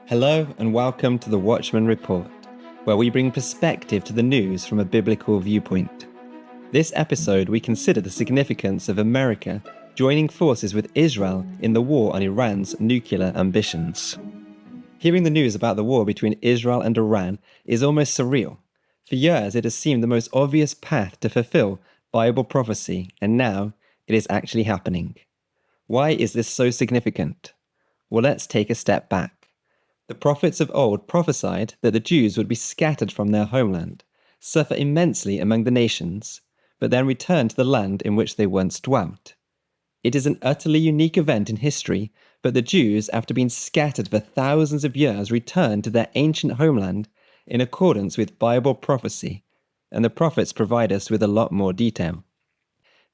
Hello and welcome to the Watchman Report, where we bring perspective to the news from a biblical viewpoint. This episode we consider the significance of America joining forces with Israel in the war on Iran's nuclear ambitions. Hearing the news about the war between Israel and Iran is almost surreal. For years it has seemed the most obvious path to fulfill Bible prophecy, and now it is actually happening. Why is this so significant? Well, let's take a step back. The prophets of old prophesied that the Jews would be scattered from their homeland, suffer immensely among the nations, but then return to the land in which they once dwelt. It is an utterly unique event in history, but the Jews, after being scattered for thousands of years, returned to their ancient homeland in accordance with Bible prophecy, and the prophets provide us with a lot more detail.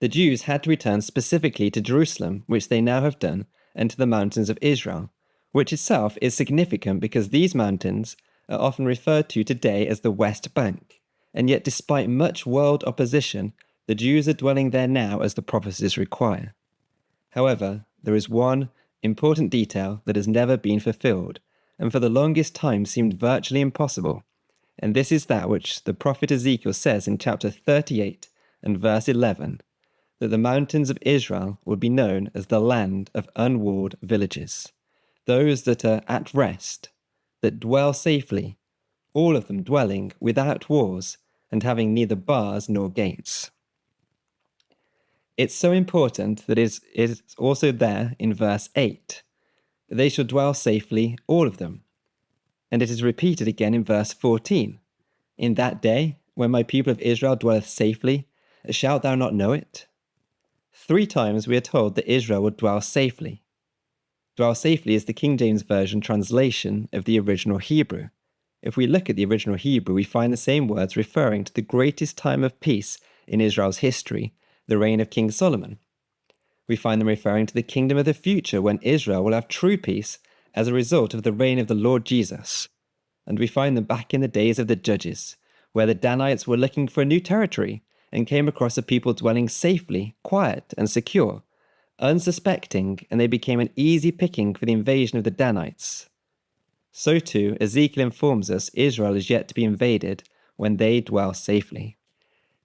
The Jews had to return specifically to Jerusalem, which they now have done, and to the mountains of Israel, which itself is significant because these mountains are often referred to today as the West Bank, and yet despite much world opposition, the Jews are dwelling there now as the prophecies require. However, there is one important detail that has never been fulfilled, and for the longest time seemed virtually impossible, and this is that which the prophet Ezekiel says in chapter 38 and verse 11, that the mountains of Israel would be known as the land of unwalled villages, those that are at rest, that dwell safely, all of them dwelling without walls and having neither bars nor gates. It's so important that it is also there in verse 8. They shall dwell safely, all of them. And it is repeated again in verse 14. In that day, when my people of Israel dwelleth safely, shalt thou not know it? 3 times we are told that Israel would dwell safely. Dwell safely is the King James Version translation of the original Hebrew. If we look at the original Hebrew, we find the same words referring to the greatest time of peace in Israel's history, the reign of King Solomon. We find them referring to the kingdom of the future when Israel will have true peace as a result of the reign of the Lord Jesus. And we find them back in the days of the Judges, where the Danites were looking for a new territory and came across a people dwelling safely, quiet and secure, unsuspecting, and they became an easy picking for the invasion of the Danites. So too, Ezekiel informs us Israel is yet to be invaded when they dwell safely.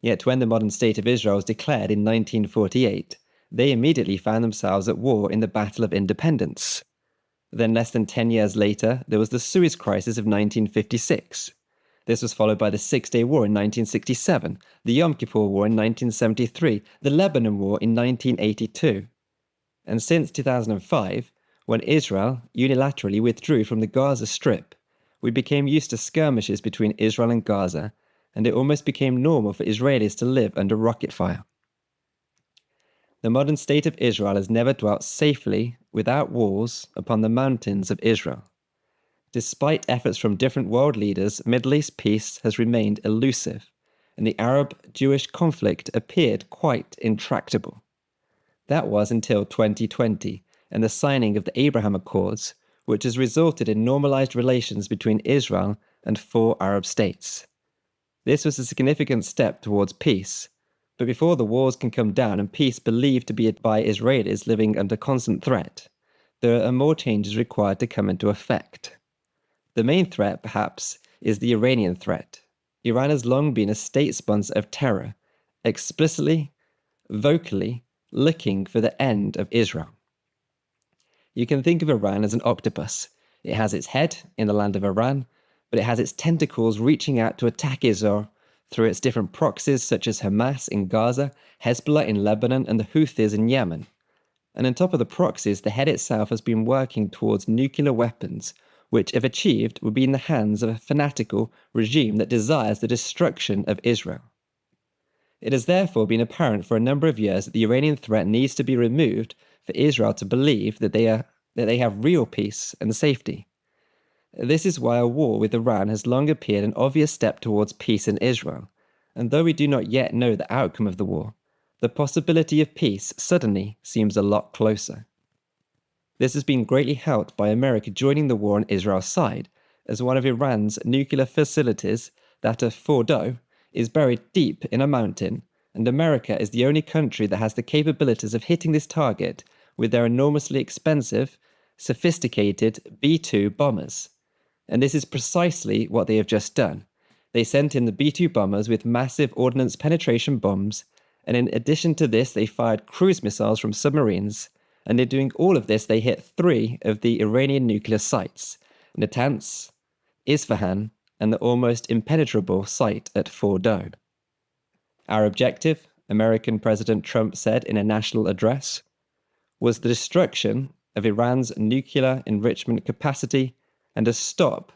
Yet when the modern state of Israel was declared in 1948, they immediately found themselves at war in the Battle of Independence. Then less than 10 years later, there was the Suez Crisis of 1956. This was followed by the Six-Day War in 1967, the Yom Kippur War in 1973, the Lebanon War in 1982. And since 2005, when Israel unilaterally withdrew from the Gaza Strip, we became used to skirmishes between Israel and Gaza, and it almost became normal for Israelis to live under rocket fire. The modern state of Israel has never dwelt safely, without walls, upon the mountains of Israel. Despite efforts from different world leaders, Middle East peace has remained elusive, and the Arab-Jewish conflict appeared quite intractable. That was until 2020 and the signing of the Abraham Accords, which has resulted in normalized relations between Israel and 4 Arab states. This was a significant step towards peace, but before the wars can come down and peace believed to be by Israelis living under constant threat, there are more changes required to come into effect. The main threat, perhaps, is the Iranian threat. Iran has long been a state sponsor of terror, explicitly, vocally, looking for the end of Israel. You can think of Iran as an octopus. It has its head in the land of Iran, but it has its tentacles reaching out to attack Israel through its different proxies such as Hamas in Gaza, Hezbollah in Lebanon, and the Houthis in Yemen. And on top of the proxies, the head itself has been working towards nuclear weapons, which, if achieved, would be in the hands of a fanatical regime that desires the destruction of Israel. It has therefore been apparent for a number of years that the Iranian threat needs to be removed for Israel to believe that they have real peace and safety. This is why a war with Iran has long appeared an obvious step towards peace in Israel, and though we do not yet know the outcome of the war, the possibility of peace suddenly seems a lot closer. This has been greatly helped by America joining the war on Israel's side, as one of Iran's nuclear facilities, that of Fordow, is buried deep in a mountain, and America is the only country that has the capabilities of hitting this target with their enormously expensive, sophisticated B-2 bombers, And this is precisely what they have just done. They sent in the B-2 bombers with massive ordnance penetration bombs, and in addition to this, they fired cruise missiles from submarines. And in doing all of this, they hit 3 of the Iranian nuclear sites: Natanz, Isfahan, and the almost impenetrable site at Fordow. Our objective, American President Trump said in a national address, was the destruction of Iran's nuclear enrichment capacity and a stop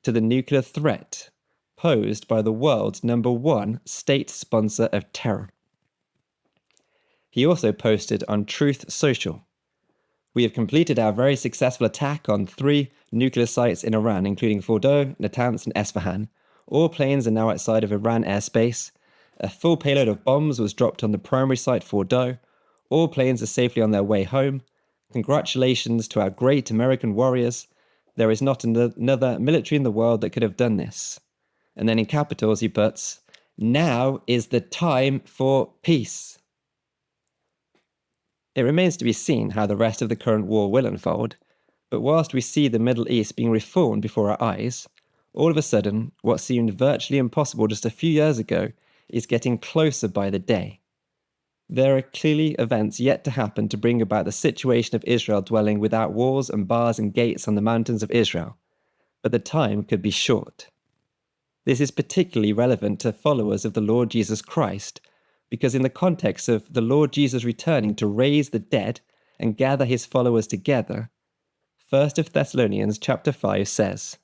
to the nuclear threat posed by the world's #1 state sponsor of terror. He also posted on Truth Social, "We have completed our very successful attack on 3 nuclear sites in Iran, including Fordow, Natanz, and Esfahan. All planes are now outside of Iran airspace. A full payload of bombs was dropped on the primary site, Fordow. All planes are safely on their way home. Congratulations to our great American warriors. There is not another military in the world that could have done this." And then in capitals he puts, "Now is the time for peace." It remains to be seen how the rest of the current war will unfold, but whilst we see the Middle East being reformed before our eyes, all of a sudden, what seemed virtually impossible just a few years ago is getting closer by the day. There are clearly events yet to happen to bring about the situation of Israel dwelling without walls and bars and gates on the mountains of Israel, but the time could be short. This is particularly relevant to followers of the Lord Jesus Christ, because in the context of the Lord Jesus returning to raise the dead and gather his followers together, 1 Thessalonians chapter 5 says,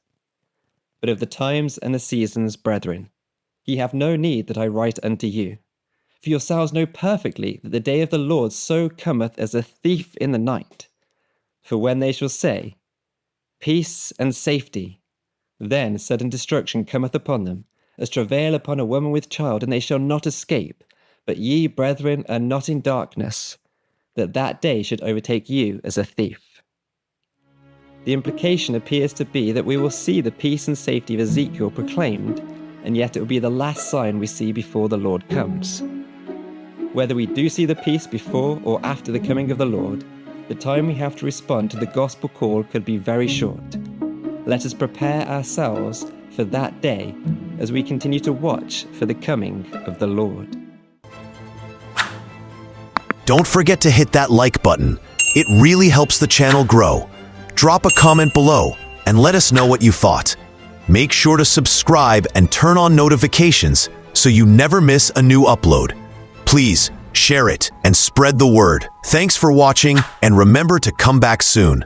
"But of the times and the seasons, brethren, ye have no need that I write unto you. For yourselves know perfectly that the day of the Lord so cometh as a thief in the night. For when they shall say, Peace and safety, then sudden destruction cometh upon them, as travail upon a woman with child, and they shall not escape. But ye, brethren, are not in darkness, that that day should overtake you as a thief." The implication appears to be that we will see the peace and safety of Ezekiel proclaimed, and yet it will be the last sign we see before the Lord comes. Whether we do see the peace before or after the coming of the Lord, the time we have to respond to the gospel call could be very short. Let us prepare ourselves for that day as we continue to watch for the coming of the Lord. Don't forget to hit that like button. It really helps the channel grow. Drop a comment below and let us know what you thought. Make sure to subscribe and turn on notifications so you never miss a new upload. Please share it and spread the word. Thanks for watching, and remember to come back soon.